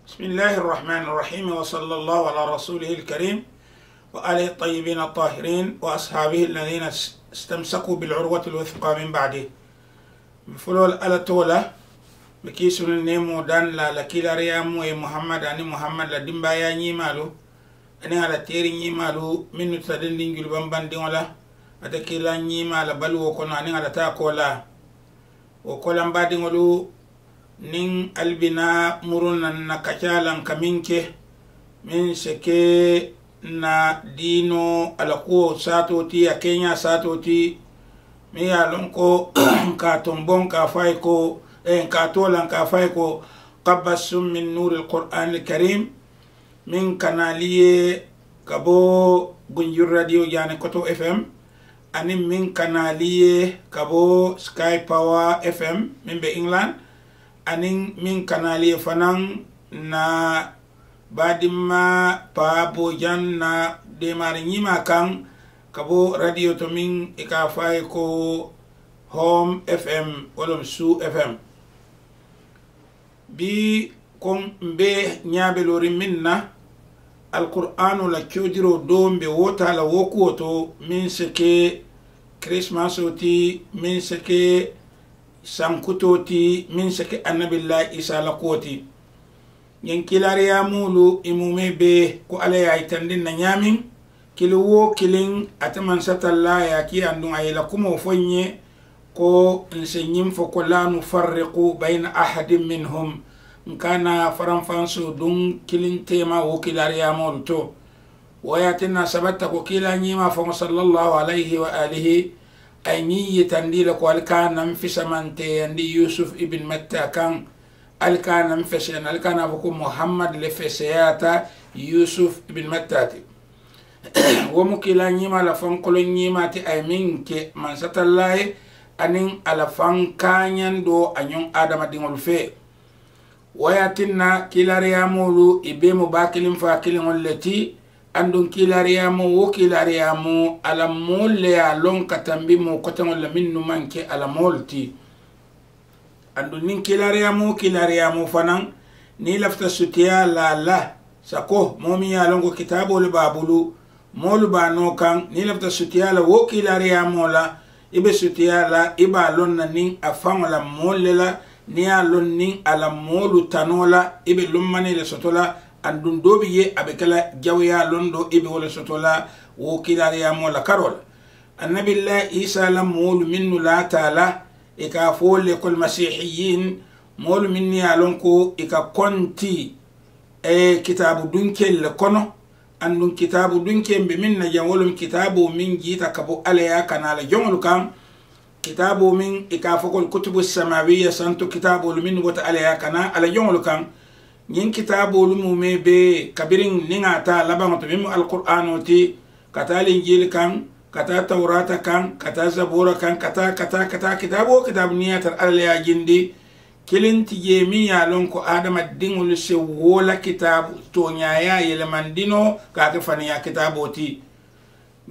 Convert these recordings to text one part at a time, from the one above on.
بسم الله الرحمن الرحيم وصلى الله على رسوله الكريم وآله الطيبين الطاهرين وأصحابه الذين استمسكوا بالعروة الوثقى من بعده بفلول على طولة بكيسون النيمو دان لا لكيلا ريامو محمد أني محمد لدنبا يا نيمالو أني على تيري نيمالو من تدندين جلبان باندين ولا أتكيلا نيمال بلو وكنا أني على تاكولا وكولان باندين ولو nin albina murunan na kacalan kaminke min seke na dino alakuo satoti a Kenya satoti mi yalon ko ka tombon ka fay ko ka tolan ka fay ko qabbasum min nur alquran alkarim min kanaliye kabo gunjur radio jane koto fm ani min kanaliye kabo sky power fm min be England aning min kanali fanang na badima pa bojan na de mari nyima kang kabo radio to min ikafai ko home fm wolom su fm bi kon be nyabe lori minna alqur'anu la kyodiro dombe wota la wokuoto min seke christmas oti min seke sankutoti min sake annabillahi isa la koti yen kilare ya mulu imume be ko ala ya itandin na nyamin kilo wo kilin ataman satalla ya ki andun ayela kuma fonye ko nsenyim fo ko la nufarriqu bayna ahadin minhum nkana faranfansu dun kilin tema wo kilare ya mulu to wayatina sabatta ko kila nyima fo sallallahu alaihi wa alihi ay ni yitandila ko alkanam fi samante andi Yusuf ibn Matta kan alkanam feshen alkana ko Muhammad le feseyata Yusuf ibn Mattati wo mukila nyima la fon kolo nyima ti ay minke man satallahi anin ala fan kanyan do anyon adama dingol fe wayatinna kilariyamulu ibe mubakilin fa kilin wallati andun kilariyamu wo kilariyamu ala molle ya lon katambi mo kotan wala minnu manke ala molti andun nin kilariyamu fanan ni lafta sutiya la sako momi ya lon ko kitabo le babulu molu bano kan ni lafta sutiya la wo kilariyamu la ibe sutiya la iba lon na nin afan wala molle la ni ya lon nin ala molu tanola ibe lummani le sotola andun dobi ye abekala jawya londo ibe wala sotola wo kilariya mola karol annabillahi isa lam mulu minnu la taala ika fole kol masihiyin mulu minni alonko ika konti kitabu dunkel kono andun kitabu dunkel be minna jawolum kitabu min jita kabo alaya kanala jongol kam kitabu min ika fokol kutubu samawiyya santo kitabu min wata alaya kana ala jongol kam yin kitabu lumume be kabirin ningata labango to mimu alqur'ano ti kata linjil kan kata taurata kan kata zabura kan kata kitabu niyatar alla ya jindi kilinti jemi ya lonko adama dingul se wola kitabu to nyaaya yelemandino ka ke fani ya kitabu ti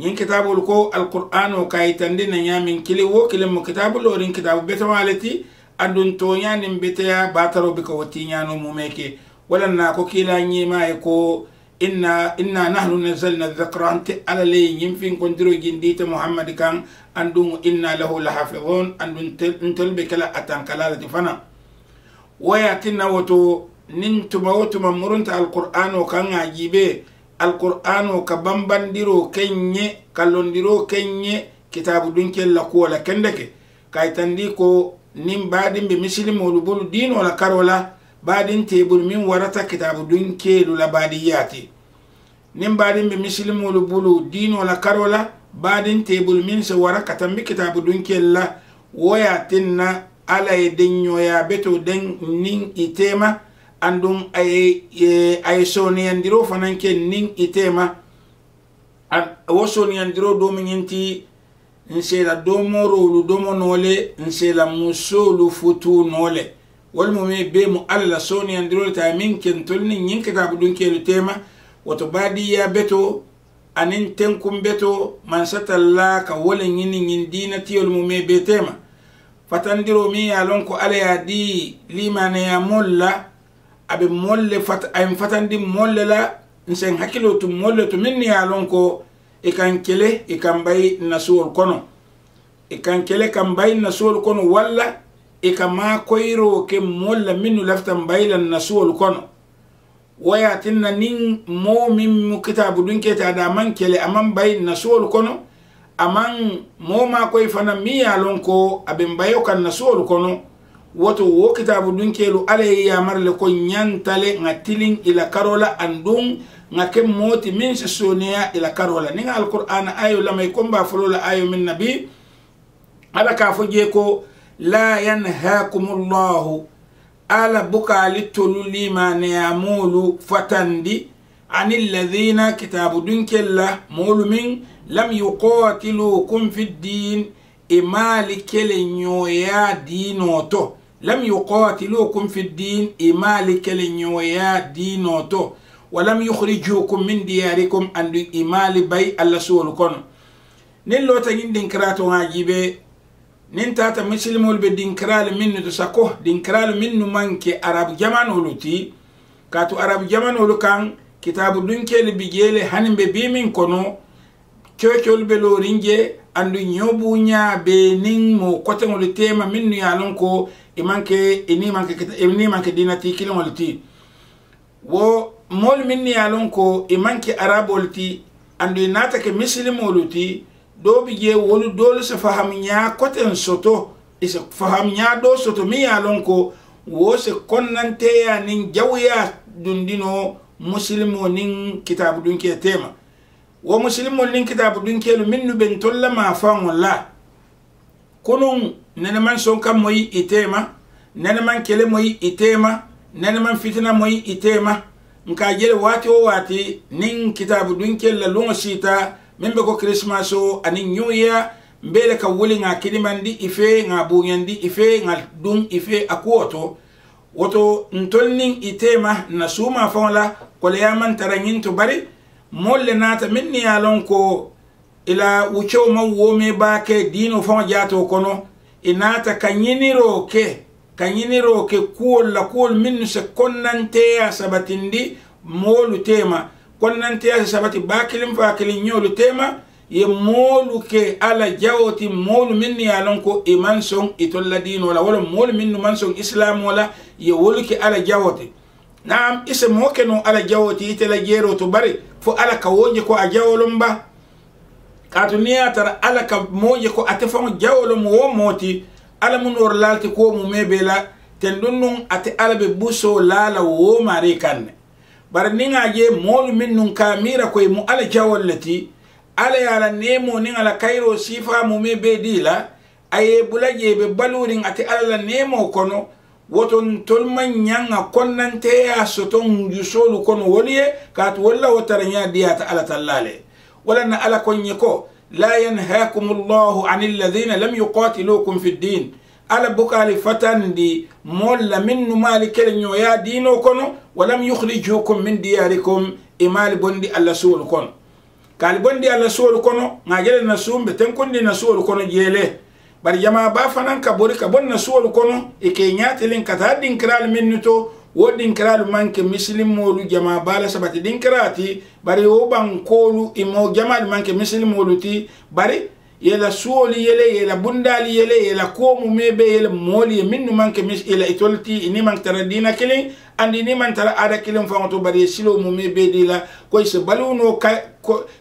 yin kitabu ko alqur'ano kaytandi na nyamin kili wo kilimo kitabu lorin kitabu betawalati andun to nyanim betaya bataro biko wati nyano mumeke wala na ko kila nyima ko inna nahnu nazzalna dhikra anti ala lay yimfin kondiro jindita Muhammad kan andun inna lahu lahafizun andun tel be kala atankala fana wayatina wato nintuma wato mamurunta alqur'ano kan ajibe alqur'ano ka bambandiro kenye kalondiro kenye kitabu dunkel la ko la kendeke kaytandi ko nim badin be muslimu lubul din wala karola badin tebul min warata kitabu dunke lula badiyati nim badin be muslimu lubul din wala karola badin tebul min se waraka tambi kitabu dunke la woyatinna ala edinyo ya beto den nin itema andum ay soni andiro fananke nin itema wo soni andiro do minti nsela domoro lu domo nole nsela musolu futu nole wal mume be mu alla soni andiro ta min ken tolni nyin kitabu dunke lu tema wato badiya beto anin tenkum beto man satalla ka wolen yin dinati wal mume be tema fatandiro mi ya lonko ala ya di limane ya molla abe molle fat ay fatandi molle la nsen hakilo to molle to minni yalon ko e kan kele e kan bay nasul kono e kan kele kan bay nasul kono walla e kan ma koyro ke molla minnu laftan baylan nasul kono waya tinna nin mo min mu kitabu dunke ta da man kele aman bay nasul kono aman mo ma koy fana mi yalon ko abe bayo kan nasul kono woto wo kitabu dunkelu alay yamarle ko nyantale ngatilin ila karola andung ngake moti min sonia ila karola ninga alquran ayo lamay komba folola ayo min nabi ala ka foje ko la yanhaakumullahu ala bukali toluli mane yamulu fatandi anil ladhina kitabu dunkella mulu min lam yuqatilukum fid din imali kele nyoya dinoto لم يقاتلوكم في الدين إمالك لنيويا دينوتو ولم يخرجوكم من دياركم أن إمال بي الله سولكم نلو تجين دينكراتو عجيبه ننتاتا مسلمول بدينكرال منو تساكوه دينكرال منو منك عرب جمان ولوتي كاتو عرب جمان ولو كان كتاب دونكي لبيجيلي هنم ببيمين كونو كيوكيول بلو رنجي andu nyobunya be ning mo kote ngol tema minnu yalon ko imanke ini manke dinati kilon ti wo mol minni yalon ko imanke arabolti andu inata ke muslimoluti do bije wolu dole se fahamnya kote soto ise fahamnya do soto mi yalon ko wo se konnante ya nin jawya dundino muslimo nin kitabu dunke tema wo muslimol nin kitabu dunkelu minnu ben tolla ma fan walla kunun nene man son kam moyi itema nene man kele moyi itema nene man fitina moyi itema nka jele wati o wati nin kitabu dunkel la lungo sita membe ko christmas o ani new year mbele ka wuli nga kilimandi ife nga bunyandi ife nga dun ife akuoto woto ntolnin itema na suma fan walla ko le yaman tarangin to bari molle nata minni yalon ko ila wucho ma wome ba ke dino fama jato kono inata kanyiniro ke kuol minnu se konnante ya sabatindi molu tema konnante ya sabati bakilim fa kilin nyolu tema ye molu ke ala jawoti molu minni yalon ko iman son itolla dino wala molu minnu man son islam wala ye wolu ke ala jawoti naam ise moke no ala jawoti itela jero to bari fo ala ka woje ko a jawolum ba katu niya tara ala ka moje ko ate fon jawolum wo moti ala mun wor lalti ko mu mebela ten dunnun ate ala be buso lala wo mari kanne bar ninga je molu minnun kamira ko mu ala jawollati ala yala nemo nin ala kairo sifa mu mebe dila aye bulaje be balurin ate ala nemo kono woton tolman nyanga konnante ya soton yusolu kono woliye kat walla wotaranya diyata ala tallale wala na ala konyeko la yanhaakumullahu anil ladhina lam yuqatilukum fid din ala bukali fatandi molla minnu malikel nyoya dino kono walam yukhrijukum min diyarikum imal bondi alla sul kono kal bondi alla sul kono ngajele na sumbe ten kondi na sul kono jele bari jama ba fanan ka bori ka bonna suwol kono e ke nyatelin kata dinkral minnuto wo dinkral manke muslim molu jama bala sabati dinkrati bari wo bankolu imo jama manke muslim molu ti bari yela suwoli yela bundali yela ko mu mebe yela moli minnu manke ila itolti ini man tara dina kilin andi ni man tara ada kilin fanto bari silo mu mebe dila ko se baluno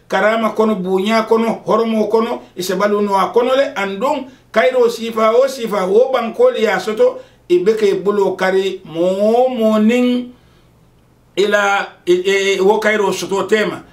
karama kono bunya kono hormo kono se baluno kono le andong kairo sifa wo bankoli ya soto ibeke bulo kari mo nin ila wo kairo soto tema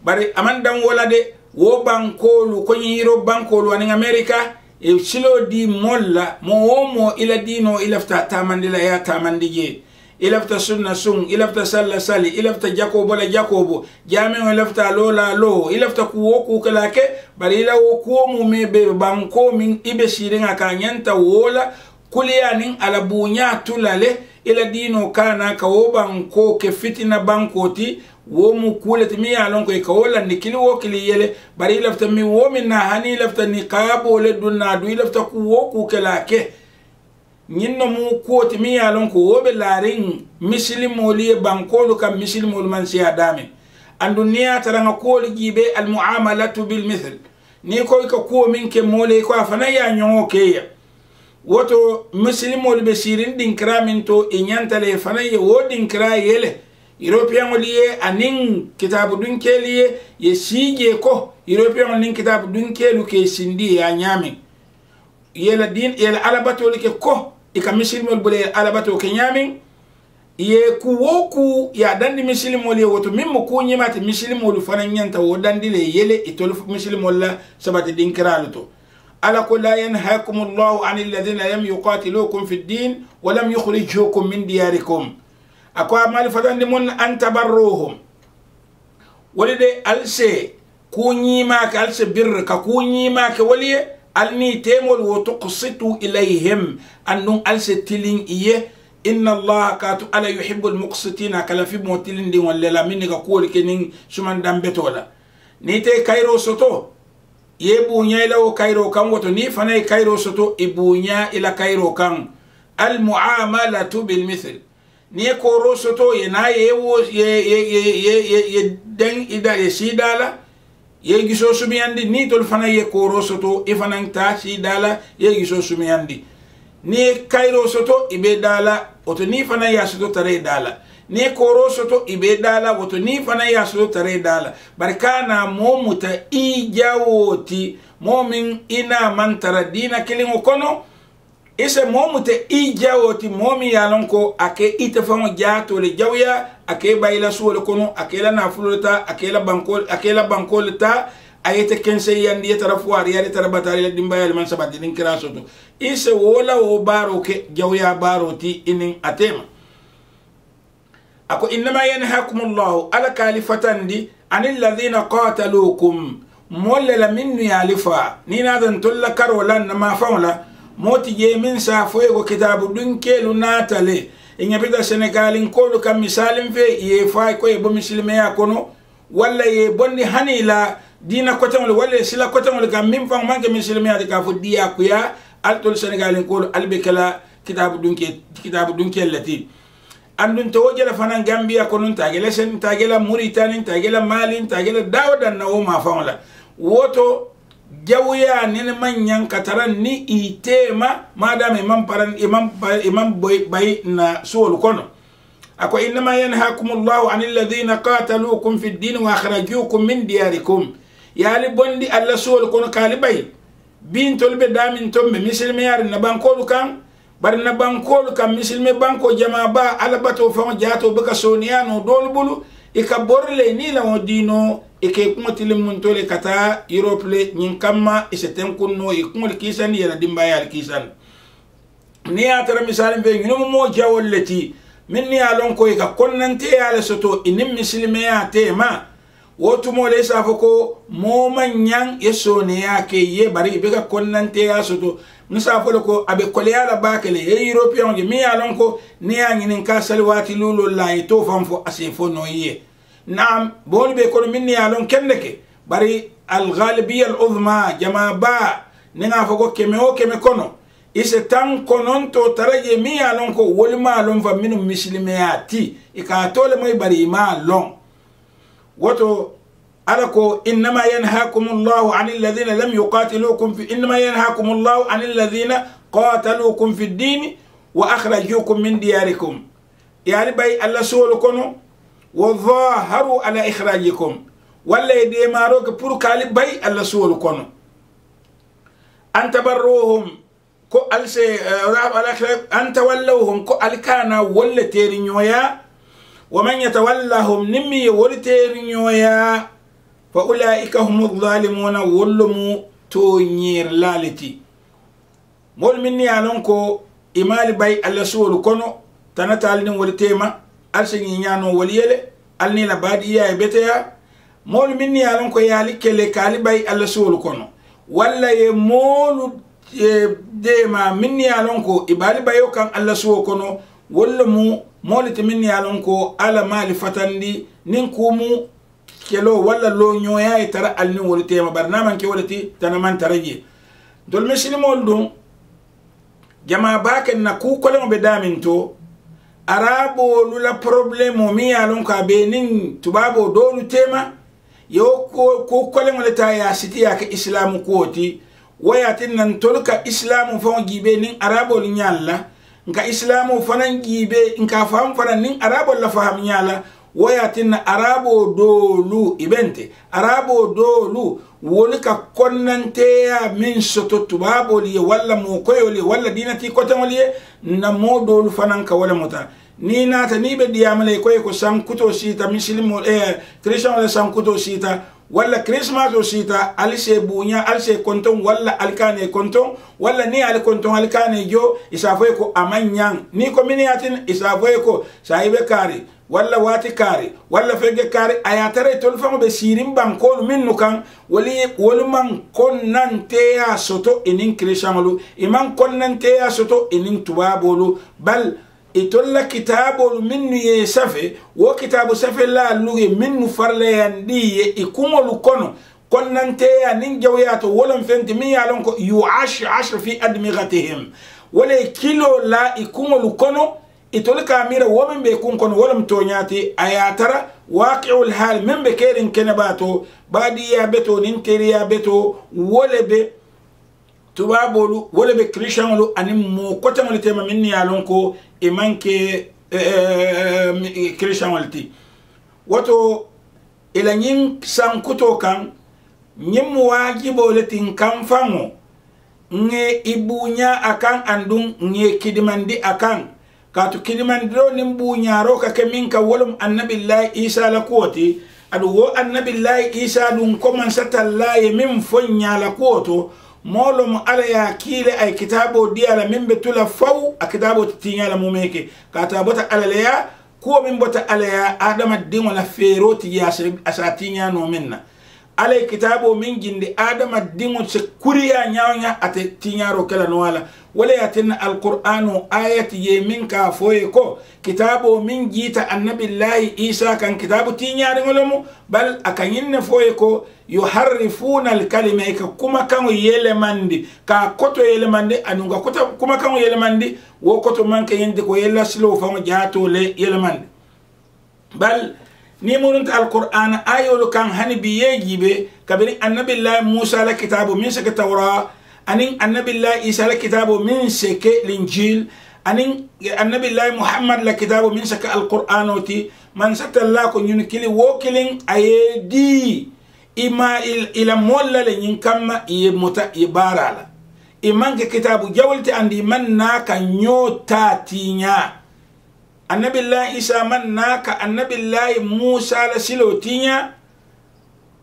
bari amandan wala de wo bankolu ko yiro bankolu anin america e silo di molla mo ila dino ilafta tamandila ya tamandije ilafta sunna sun ilafta salla sali ilafta jakobo la jakobo jame ilafta lola lo ilafta kuwoku kalake bari ila wo mu mebe banko min ibe shiringa kanyanta wola kuliyanin ala bunya tulale ila dino kana ka wo banko ke fitina bankoti wo mu kulati mi yalon ko ka wola nikili wo kili yele bari ilafta mi wo min na hani ilafta niqabo le dunna du ilafta kuwoku kalake nyinno mu kuoti mi yalon ko wobe larin muslimoli bankolu kam muslimol man siya dame andu niya taranga koli jibe al muamalatu bil mithl ni ko ko min ke mole ko afana ya nyongo keya woto muslimol be sirin din kramin to inyantale fana ye wodin kra yele european oliye anin kitabu dun keliye ye sije ko european anin kitabu dun kelu ke sindi ya nyami yela din yela alabato ke ko ika muslimol bule alabato ke nyami ye ku woku ya dandi muslimol ye woto mimmo ko nyimati muslimol fana nyanta wodandi le yele itol muslimol la sabati din kraluto ala ko la yanhaakum Allahu anil ladhina lam yuqatilukum fid din wa lam yukhrijukum min diyarikum akwa mal fatandi mun an tabarruhum walide alse kunyima ka alse birr ka kunyima ka waliye alni temol wa tuqsitu ilayhim annun alse tilin iye inna Allah katu ala yuhibbul muqsitina kala fi motilin din walla min ka ko kenin suman dambetola ni te kayro soto ye bunya ila o kayro kan woto ni fanay kayro soto ibunya ila kayro kan al muamalatu bil mithl ni ko ro soto ye na ye wo ye den ida ye sidala ye giso sumiyandi ni tol fanay ye ko ro soto e fanan ta sidala ye giso sumiyandi ni kayro soto ibe dala oto ni fanay ya soto tare dala ni koro soto ibe dala woto ni fana ya soto tare dala barkana momuta ijawoti momin ina mantara dina kilingo kono ise momuta ijawoti momi yalonko ake itafamo jato le jawya ake bayila suwole kono ake la nafulota ake la bankolta ayete kense yandi tarafuari yari tarabatari la dimbayal man sabati din kira soto ise wola wo baro ke jawya baroti inin atema ako innama yanhaakum Allahu ala kalifatandi anil ladhina qataluukum molla minnu yalifa ni nadan tulla karolan ma fawla moti je min sa foyego kitabu dun kelu natale inyabita senegalin ko kam misalin fe ye fay ko e bo muslime ya kono walla ye bonni hanila dina ko tamol walla sila ko tamol kam min fam manke muslime ya ka fu diya ku ya altul senegalin ko albekala kitabu dun kellati andun to wajala fanan Gambia konon tagela sen tagela Mauritania tagela Mali tagela dawdan na o ma fawla woto jawya nene manyan kataran ni itema madame imam boy bay na sul kono ako inma yanhaakum Allahu anil ladhina qataluukum fid din wa akhrajuukum min diyarikum yali bondi alla sul kono kalibay bintol be damin tombe misilme yar na bankolu kan barna bankolu kam misilme banko jama ba alabato fama jato baka soniano dolbulu ika borle ni la modino ike kumotile muntole kata Europe le nyinkama iseten kunno ikumol kisan yela dimbayal kisan ni atara misalim be nyumo mo jawolleti minni alon ko ika konnante yala soto inim misilme ya tema wotu mo le safoko mo manyan yesone yake ye bari beka konnante ya soto nusa folo ko abe koleala bakele e european je mi alon ko ne angin ka salwati lulu la to famfo asefo no ye nam bol be ko minni alon kendeke bari al ghalibiyya al uzma jama ba ninga fogo keme o keme kono ise tan konon to taraje mi alon ko wolma alon fa minu muslimiyati ika tole moy bari ma lon woto alako innama yanhaakum Allahu anil ladhina lam yuqatilukum fi innama yanhaakum Allahu anil ladhina qataluukum fi ad-din wa akhrajuukum min diyarikum yani bay alla solo kono wa dhaharu ala ikhrajikum walla de maro ke pour kali bay alla solo kono antabarruhum ko alse anta wallahum ko alkana walla teri nyoya wa man yatawallahum nimmi waliteri nyoya fa ulaika humul zalimuna wallumu to nyir laliti mol minni alon ko imali bay alla sulu kono tanatal ni wol tema alsini nyano wol yele alni la badiya e beteya mol minni alon ko yali kele kali bay alla sulu kono walla ye molu dema minni alon ko ibali bayo kan alla sulu kono wallumu molite minni alon ko ala mali fatandi nin kumu kelo wala lo nyoya e tara alni wol tema barnaman ke wolati tanaman taraje dol muslimol dum jama baken na ku ko be daminto arabo lula problemo mi alon ka be nin tubabo dolu tema yo ko le ta ya siti ya ke islamu koti wayatin nan tolka islamu fon gibe nin arabo li nyalla nka islamu fanan gibe nka fam fanan nin arabo la faham nyalla wayatin arabo dolu ibente arabo dolu wolika konnante ya min soto tubabo li walla mo koyoli walla dinati kotamoli na modolu fanan ka wala mota ni nata ni be diyamale koy ko sankuto sita muslimo christian wala sankuto sita wala christmas o sita alse bunya alse konton wala alkane konton wala ni al konton alkane jo isafoy ko amanyan ni ko miniatin isafoy ko saibe kari wala wati kari wala fege kari ayatare tol famo be sirim bankol minnu kan woli man konnante ya soto inin christianolu iman konnante ya soto inin tubabolu bal itolla kitabol minnu ye safe wo kitabu safe la luge minnu farle yandiye ikumolu kono konnante ya nin jawyato wolon fenti mi yalon ko yu'ash fi admighatihim wala kilo la ikumolu kono itol kamira women be kun kono wolum tonyati ayatara waqi'ul hal men be kerin kenabato badiya beto nin teriya beto wolebe tubabolu wolebe christianolu ani mo kotamol tema minni yalon ko e manke christianolti woto ila nyin sankuto kan nyim wajibo letin kan fango nge ibunya akan andun nge kidimandi akan katu kidimandiro nimbu nyaro ka keminka wolum annabillahi isa la kuoti adu wo annabillahi isa dun koman satallahi min fonya la kuoto molum ala ya kile ay kitabo di ala min betula faw a kitabo tinya la mumeke kata bota ala ya ko min bota ala ya adama dingo la feroti ya asatinya no minna ala kitabo min jindi adama dingo se kuriya nyaawnya ate tinyaro kala no wala wala yatina alqur'anu ayati ye min ka foye ko kitabo min jita annabillahi isa kan kitabo tinyari ngolomu bal akanyinne foye ko yuharrifuna alkalima kuma kan yelemandi ka koto yelemandi anunga koto kuma kan yelemandi wo koto manke yende ko yella silo famo jaato le yelemandi bal ni mununta alquran ayolu kan hani biye jibe kabiri annabillahi musa la kitabu min saka tawra anin annabillahi isa la kitabu min saka linjil anin annabillahi muhammad la kitabu min saka alquranoti man satalla ko nyun kili wo kilin ayedi ima ila molla le nyin kamma ye muta ibarala imanke kitabu jawlti andi man naka nyota tinya annabillahi isa man naka annabillahi musa la silotinya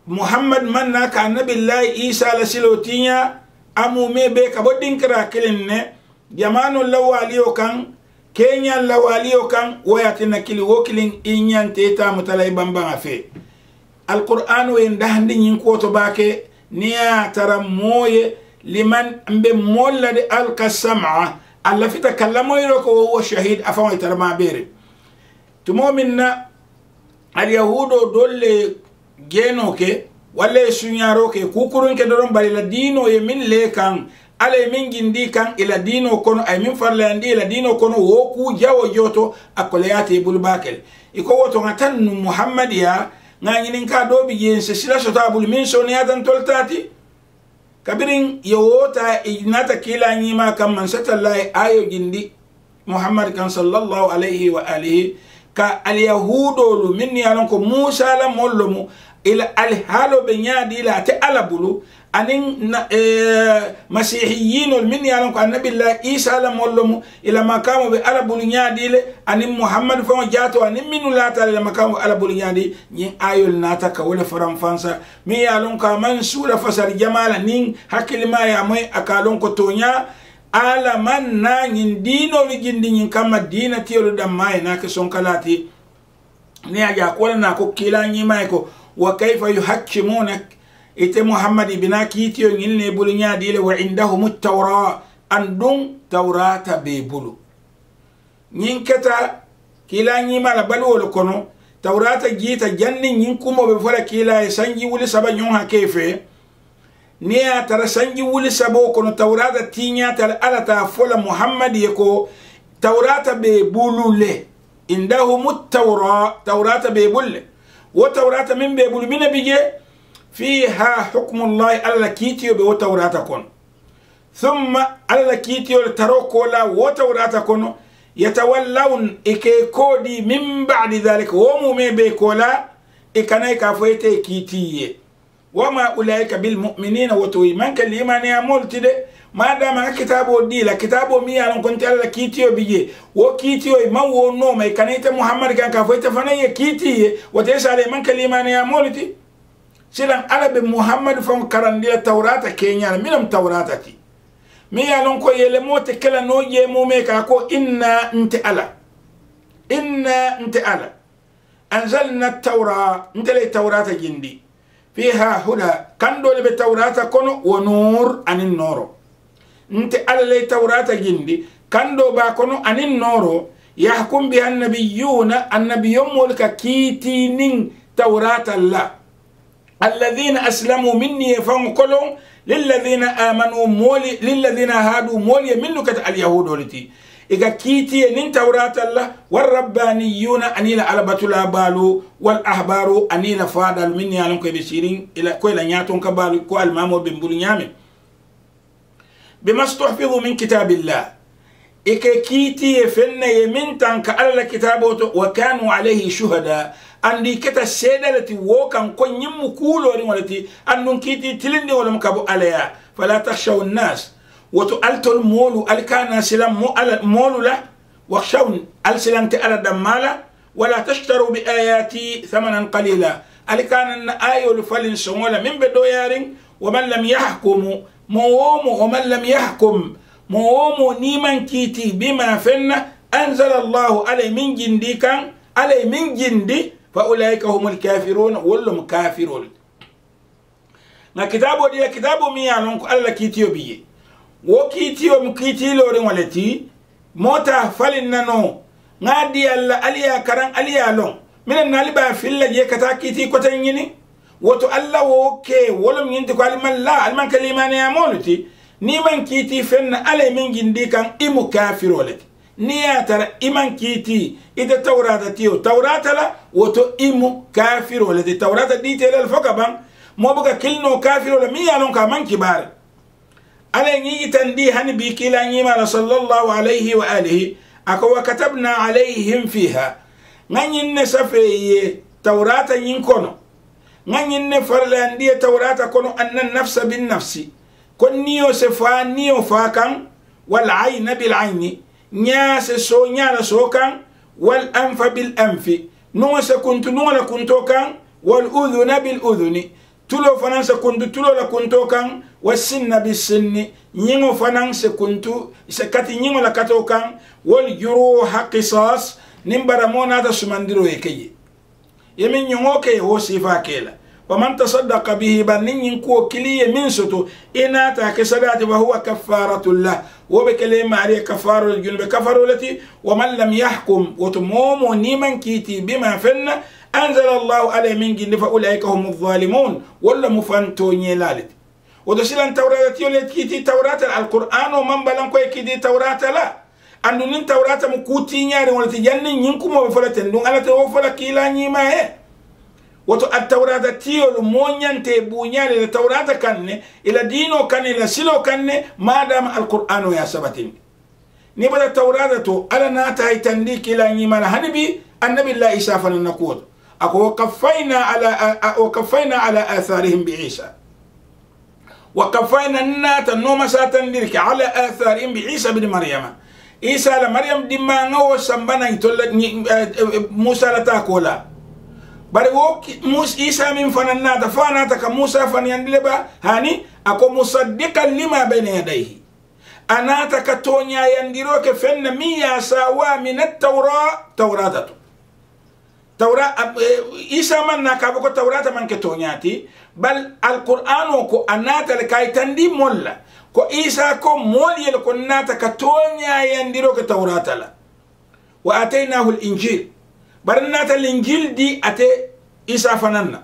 muhammad man naka annabillahi isa la silotinya amu mebe ka bodin kra kilinne jamanu lawaliyo kan kenya lawaliyo kan wayatina kili wokilin inyante ta mutalay bamba afe alquran we ndahndi nyin ko to bake niya tara moye liman mbe molla de alqasama alla fita kallamo yiro ko wo shahid afa tara ma bere tumo minna al yahudo dolle geno ke walla sunyaro ke kukurun ke doron bari la dino ye min le kan ale min gindi kan ila dino kono ay min farlandi ila dino kono wo ku jawo joto akoleyati bulbakel iko woto ngatan muhammadiya ngani ka do bi yen se sila sota bul min so ne adan toltati kabirin yowota inata kila nyima kam man satallahi ayo gindi muhammad kan sallallahu alaihi wa alihi ka al yahudo lu min yalon ko musa la mollomu ila al halo be nyaadi la te alabulu anin masihiyin min yalon ko annabillahi isa la mollomu ila makamu be alabulu nyaadi le anin muhammad fa jato anin minu la ta ila makamu alabulu nyaadi nyin ayol nata ka wala faram fansa mi yalon ka man sura fasar jamala nin hakilma ya moy akalon ko tonya ala man na nyin dino li jindi nyin kama dina tiyo dam may na ke son kalati ni aja ko na ko kila nyi may ko wa kayfa yuhakkimunak ite muhammad ibn akitiyo ngilne bulu nyaadi le wa indahum at-tawra andum tawrata be bulu nyin keta kila nyi mala balwol kono tawrata jita janni nyin kumo be fola kila e sanji wuli saba nyon ha kefe niya tara sanji wuli sabo kono tawrata tinya tal alata fola muhammad yeko tawrata be bulule indahum tawrata be bulle wo tawrata min be bulu min bije fiha hukmullahi alla kitiyo be wo tawrata kono thumma alla kitiyo taroko la wo tawrata kono yatawallawun ike kodi min ba'di dhalika wo mu me be kola ikanai ka foyete kitiye wama ulaika bil mu'minina wotoyi man kal imani ya multide madama kitabo dila kitabo mi yalan kon talla kitiyo bije wo kitiyo man wo no mai kanita muhammad kan ka foyta fanaye kitiye wote sale man kal imani ya multi silan alabe muhammad fon karandila tawrata kenya minam tawrata ti mi yalan ko yele mote kala no je mo me ka ko inna inta ala anzalna at-taura ndele tawrata jindi فيها هدى كندو لبي توراة كونو ونور عن النور انت على توراة جندي كندو با كونو عن النور يحكم بها النبيون مولك كيتين توراة الله الذين أسلموا مني فانقلوا للذين آمنوا مولي للذين هادوا مولي منك اليهود ولتي إذا كيتي نين توراة الله والربانيون أنيل علبة الأبالو والأحبار أنيل فادل مني علم كي بسيرين إلى كويلا نياتون كبالو كو المامو بمبول نيامي بما استحفظوا من كتاب الله إذا كيتي فن يمن تنك على كتابه وكانوا عليه شهداء عندي كتا السيدة التي وكان كون يمو كولو التي أنهم كيتي تلندي ولم كابو عليها فلا تخشوا الناس وتؤلت المول الكان سلام مول له واخشون السلام على دماله ولا تشتروا بآياتي ثمنا قليلا الكان ان آية الفلن سمولا من بدويارين ومن لم يحكم مووم ومن لم يحكم مووم نيمان كيتي بما فن أنزل الله عليه من جندي كان عليه من جندي فأولئك هم الكافرون ولهم كافرون na kitabu dia kitabu mi alon ko alla kitiyo biye wo kitiyo mkiti lore waleti mota falin nano ngadi alla aliya karan aliya lon minan naliba filla je kata kiti ko tan yini woto alla wo ke wolum yinti ko alman la alman kalimani ya moluti ni man kiti fenna ale min gindi kan imu kafirolati ni ya tara iman kiti ida tawrata tiyo tawrata la woto imu kafirolati tawrata ditele al fokaban mo buga kilno kafirola mi yalon ka man kibar ale ngi tandi hani bi kila ngi mala sallallahu alayhi wa alihi akawa katabna alayhim fiha ngin ne safeye tawrata yin kono ngin ne farla ndi tawrata kono anna nafsa bin nafsi kon niyo se fa niyo fa kan wal ayna bil ayni nya se so nya la so kan wal anfa bil anfi no se kuntu no la kunto kan wal udhuna bil udhuni tulo fanan se kuntu tulo la kunto kan wasinna bis sinni nyingo fanan se kuntu se kati nyingo la kato kan wal juruha qisas nimbara mona ta sumandiro ekeye yemin nyongo ke ho sifa kela ومن تصدق به بنين كو كليه من ستو إنا تاكسدات وهو كفارة الله وبكلمة عليه كفارة الجنوب كفارة التي ومن لم يحكم وتموم نيمن كيتي بما فن أنزل الله عليه من جن فأولئك هم الظالمون ولا مفنتوني لالت ودسيلا توراة يولد كيتي توراة القرآن ومن بلن كوي كيتي توراة لا أنو نين توراة مكوتي نياري ولتي جنن ينكم وفلتن دون ألا توفل كيلا نيما هي woto at-taurata tiyolu moñante buñale le taurata kanne ila dino kanne ila silo kanne madama al-qur'anu ya sabatin ni bada taurata to ala nata itandi kila nyimala hanibi annabi la isa fa nakut ako kaffayna ala atharihim bi isa wa kaffayna nata noma satandirki ala atharihim bi isa bin maryama isa la maryam dimma ngawo sambana itolla musa la takola bari wo isa min fananna ta fanata ka musa faniyandile ba hani ako musaddiqan lima bayna yadayhi anata ka tonya yandiro ke fenna mi ya sawa min at-taura tawratatu isa man na ka ko tawrata man ke tonyati bal al-qur'an ko anata le kay tandi molla ko isa ko moli le ko nata ka tonya yandiro ke tawrata la wa atainahu al-injil barnata l'injil di ate isa fananna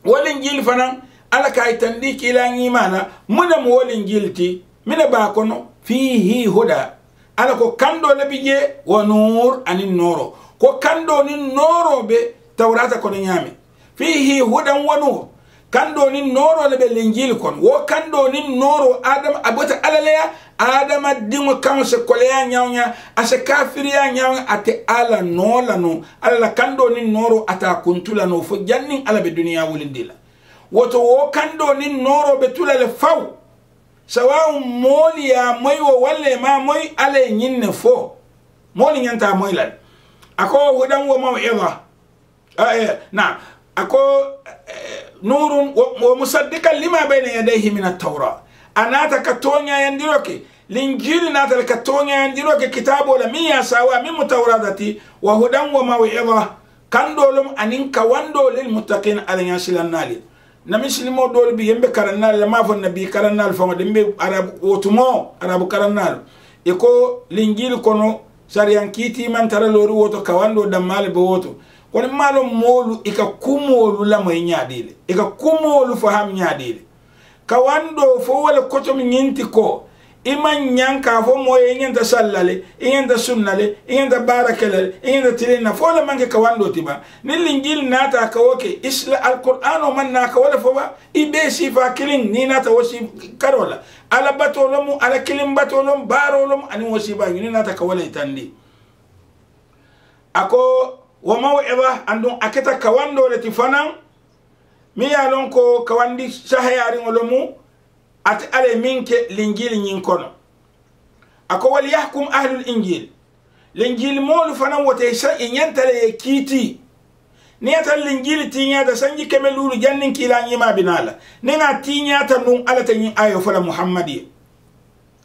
wal injil fanan ala kay tandi kila ngimana muna mo wolin gilti mina ba kono fihi huda ala ko kando le bije wa nur anin noro ko kando ni noro be tawrata kono nyame fihi hudan wa nur kando ni noro le be linjil kon wo kando ni noro adam abota alaleya adama dingo kam se koleya nyawnya ase kafiriya nyawnya ate ala nola no ala kando ni noro ata kuntula no fo jannin ala be duniya wulindila woto wo kando ni noro be tulale faw sawa moli ya moy wo walle ma moy ale nyinne fo moli nyanta moy lan ako hudan wo maw'idha na ako nurun wa musaddiqan lima bayna yadayhi min at-taura anata katonya yandiroke linjili nata katonya yandiroke kitabu la miya sawa min mutawradati wa hudan wa maw'idha kandolum anin kawando lil muttaqin alayasilan nali na mislimo dol bi yembe karannal la mafon nabi karannal fama dembe arab wotumo arab karannal eko linjili kono sariyan kiti man tara lori woto kawando damale be woto kono malo molu ika kumolu la moy nyaadile ika kumolu faham nyaadile kawando fo wala koto nyinti ko iman nyanka fo moye nyanta sallale nyanta sunnale nyanta barakale nyanta tilina fo la manke kawando tiba nilingil nata kawoke isla alqur'ano man na kawala fo ba ibe sifa kilin ni nata wasi karola ala batolum ala kilim batolum barolum ani wasi ba ni nata kawala itandi ako wa maw'idha andun aketa kawando le tifanan mi yalon ko kawandi sahayari ngolomu ati ale minke linjil nyin kono ako wal yahkum ahlul injil linjil molu fanan wote sa inyantale kiti ni ata linjil tinya da sanji kemelulu jannin kila nyima binala ninga tinya ta nun ala tanyi ayo fala muhammadi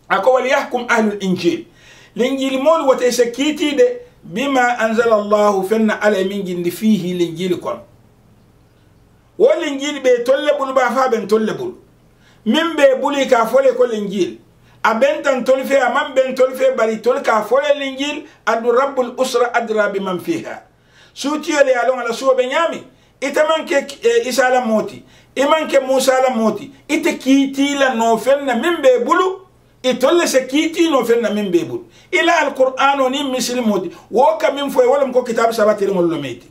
ako wal yahkum ahlul injil linjil molu wote sa kiti de bima anzala Allah fanna ala min jindi fihi linjil kon wal linjil be tollebul ba fa ben tollebul min be buli ka fole ko linjil abentan tolfe amam ben tolfe bari tol ka fole linjil adu rabbul usra adra biman fiha sutiyo le alon ala so be nyami itamanke isa la moti imanke musa la moti ite kiti la no fenna min be bulu itolle se kiti no fenna min be bulu ila alquran ni muslimodi wo ka min foy wala ko kitab sabatir ngol lo metti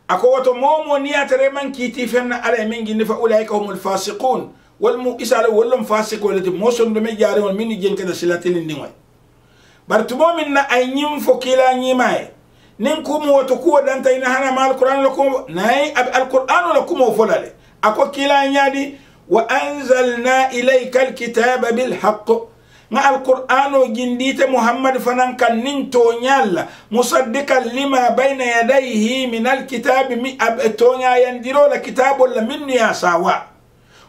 ako woto momo ni atere man kiti fenna ala min gindi fa ulaika humul fasiqun wal mu isala wallum fasiq walati moson do me jare wal min jenka da silatil ndingoy bartumo min na ay nyim fo kila nyimae nin kumu woto ko danta ina hana mal qur'an lakum nay alquran lakum folale ako kila nyadi wa anzalna ilayka alkitaba bil haqq nga alqur'ano jindite muhammad fanan kan nin to nyalla musaddiqan lima bayna yadayhi min alkitab mi abtonya yandiro la kitabo la min ya sawa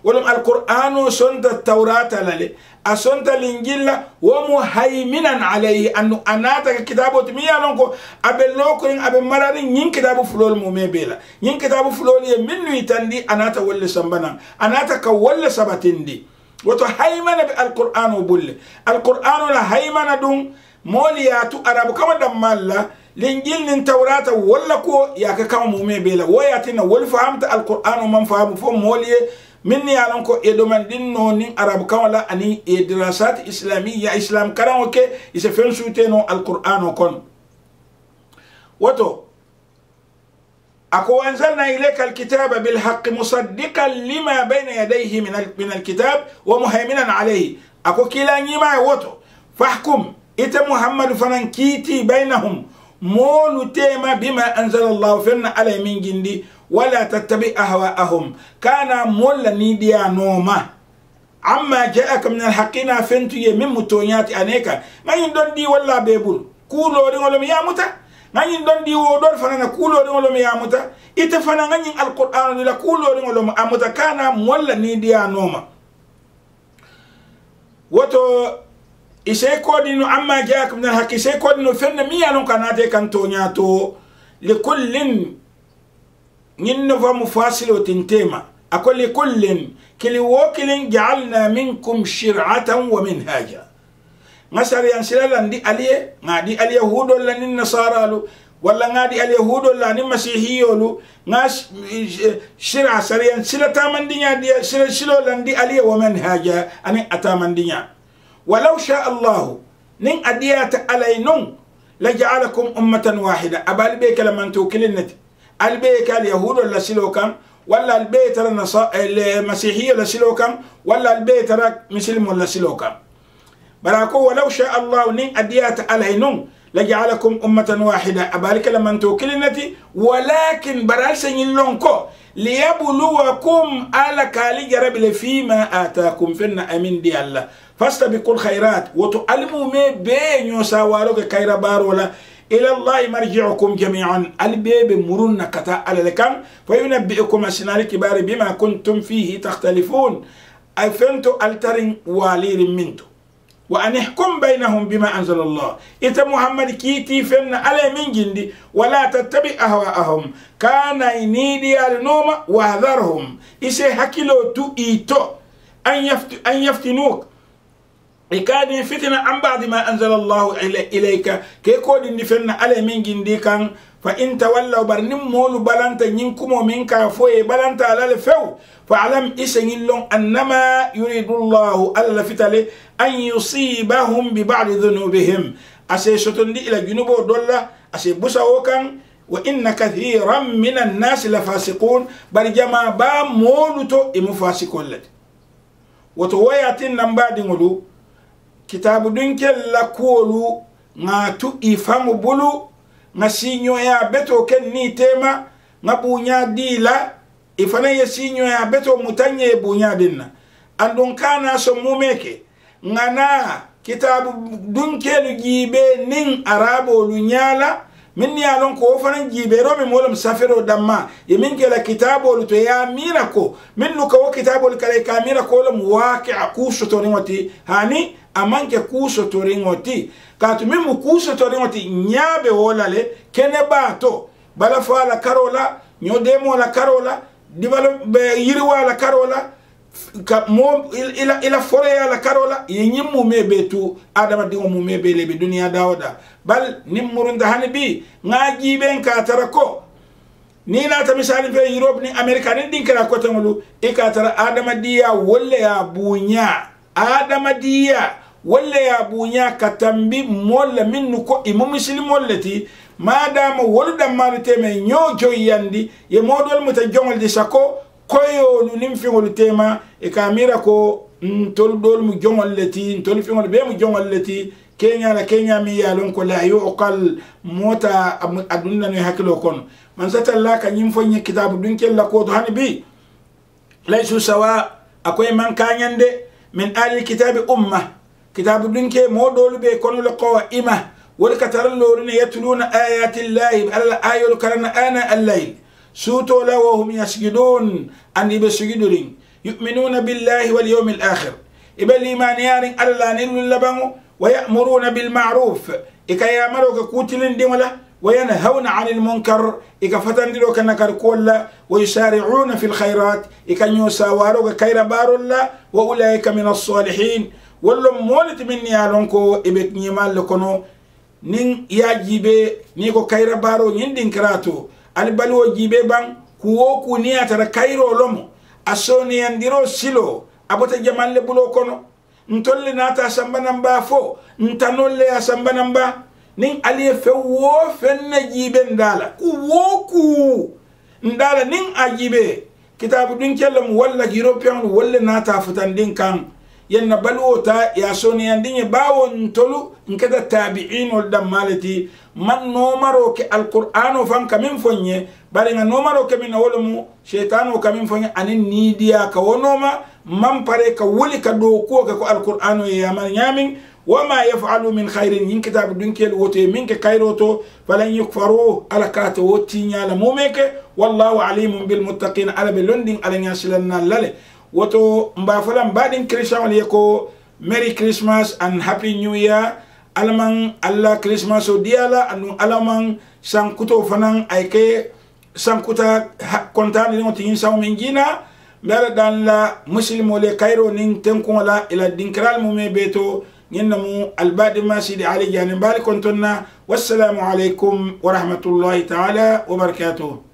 ولم القرآن سنت التوراة للي أسنت الإنجيل ومهيمنا عليه أنه أناتك كتابه تميا لونكو أبلوكين أبمرارين ين كتابه فلول موميبلا ين كتابه فلول يمنو يتندي أناتا ولا سنبنا أناتك ولا سبتندي وتهيمنا بالقرآن وبل القرآن لا هيمنا دون مولياتو أرابو كما دمالا الإنجيل من توراة ولا كو ياك كم موميبلا وياتنا والفهمت القرآن ومن فهم فهم مولي مني علنكو إدومان دين نونين عرب كولا أني دراسات إسلامية إسلام كرام وكي يسفن سوتينو القرآن وكون وتو أكو أنزلنا إليك الكتاب بالحق مصدقا لما بين يديه من الكتاب ومهيمنا عليه أكو كلا نيما وتو فاحكم إتا محمد فنان كيتي بينهم مولو تيما بما أنزل الله فن علي من جندي ولا تتبع أهواءهم كان مولا نيديا نوما عما جاءك من الحقنا فنتي من متونيات أنيكا ما يندون دي ولا بيبول كولو ريولم يا متا ما يندون دي ودور فنانا كولو ريولم يا متا إتفانا نين القرآن للا كولو ريولم أمتا كان مولا نيديا نوما وتو إسيكو دينو عما جاءك من الحق إسيكو دينو فن ميانو كاناتي كانتونياتو لكل ننفى مفاصل وتنتيما أقول لكل كل وكل جعلنا منكم شرعة ومنهاجا مثلا ينسل لندي عليه نادي اليهود ولا النصارى walla ngadi al yahudo la ni masihiyolu nga shira sariyan sila tamandinya dia shilo landi ali wa manhaja ani atamandinya walau sha Allah nin adiyata alaynun laj'alakum ummatan wahida abal be kalamantu kilinati al be kal yahudo la silo kam walla al be tara al masihiyya la silo kam walla al be tara muslim la silo kam barako walau sha Allah nin adiyata alaynun لجعلكم أمة واحدة أبارك لمن توكلنتي ولكن برال سنيلونكو ليبلوكم على كالي جرب فيما آتاكم فينا أمين دي الله فاستبقوا الخيرات وتعلموا مي بين يساوارو كيرا بارولا إلى الله مرجعكم جميعا البيب مرون كتا على لكم فينبئكم أسنال كبار بما كنتم فيه تختلفون أفنتو ألترين والير منتو وأن يحكم بينهم بما أنزل الله إذا محمد كيتي فن على من جندي ولا تتبع أهواءهم كان ينيدي النوم وهذرهم إسي حكيلو تو إيتو أن يفتنوك إكاد فتنة عن بعد ما أنزل الله إليك كي كود فن على من جندي كان فإن تولوا برنم مولو بلانتا ينكم ومنك فوي بلانتا على الفو فعلم إسنجلون أنما يريد الله ألا فتالي أن يصيبهم ببعض ذنوبهم أسي شتن دي إلى جنوب دولا أسي بساوكا وإن كثيرا من الناس لفاسقون برجما با مولتو إمفاسقون لد وتوياتين نمبادي مولو كتاب دنك لكولو ناتو إفهم بلو ngasinyo ya beto ken ni tema ngabunya dila ifana ya sinyo ya beto mutanye bunya dinna andun kana so mumeke ngana kitabu dunkelu jibe nin arabo lunyala min ya lon ko fana jibe romi molum safero damma yemin kala kitabu lu to ya mira ko min nu ko kitabu lu kale kamira ko lum waqi'a kuso to ringoti hani amanke kuso to ringoti katu mimu kuso to ringoti nyabe wolale kene bato bala fala karola nyodemo la karola dibalo be yiriwa la karola ka mo ila fore ya la karola yenyimu mebetu adama dingo mu mebele be dunia dawda bal nimurunda hanbi ngaji ben ka tarako ni na ta misali fe Europe ni America ni dinkara ko tangulu e ka tara adama diya wolle ya bunya adama diya wolle ya bunya katambi molla minnu ko imu muslim mollati madama woluda marite me nyojo yandi ye modol muta jongol di sako koyo nu nim fingol tema e kamira ko tol dol mu jongol leti tol fingol be mu jongol leti kenya la kenya mi yalon ko la yuqal mota adunna no hakilo kon man satalla ka nyim fonye kitabu dunkel la ko to hanbi laysu sawa akoy man kanyande min ali kitabi umma kitabu dunke modol be kono la qaima ولكتر اللورين يتلون آيات الله على الآية الكرنة آناء الليل سوتوا لا وهم يسجدون أن يبسجدون يؤمنون بالله واليوم الآخر إبا الإيمان يارين ألا نلو اللبن ويأمرون بالمعروف إكا يامروا كوتلين دملا وينهون عن المنكر إكا فتندلوا كنكر كولا ويسارعون في الخيرات إكا يساواروا كير بار الله وأولئك من الصالحين ولم مولت مني ألونكو إبت نيمال لكنو nin ya jibe ni ko kayra baro nyindin krato al balwo jibe ban kuwo ku ni atara kayro lomo asoni andiro silo abota jamalle bulo kono ntolle nata sambana mba fo ntanolle asambana mba nin ali fe wo fenne jibe ndala kuwo ku ndala nin ajibe kitabu dun kellam walla european walla nata futandin kan yenna balwota ya soni andinye bawo ntolu nkada tabi'in wal damalati man nomaro ke alqur'ano fan kamin fonye bare nga nomaro ke min wolumu shaytanu kamin fonye anin nidiya ka wonoma man pare ka wuli ka do ko ka ko alqur'ano ya man nyamin wama yaf'alu min khairin yin kitab dunkel wote min ke kairoto falan yukfaru ala kata woti nyala mumeke wallahu alimun bil muttaqin ala bilundin ala nyasilanna lale woto mbafalam badin Christian wali ko Merry Christmas and Happy New Year alaman Allah Christmas o diala anu alaman sankuto fanan ayke sankuta kontane ni ngotin saw mengina mbala dan la muslim wala kairo nin tenkon la ila dinkral mu me beto نمو الباد ما سيدي علي جانب بالكم والسلام عليكم ورحمة الله تعالى وبركاته.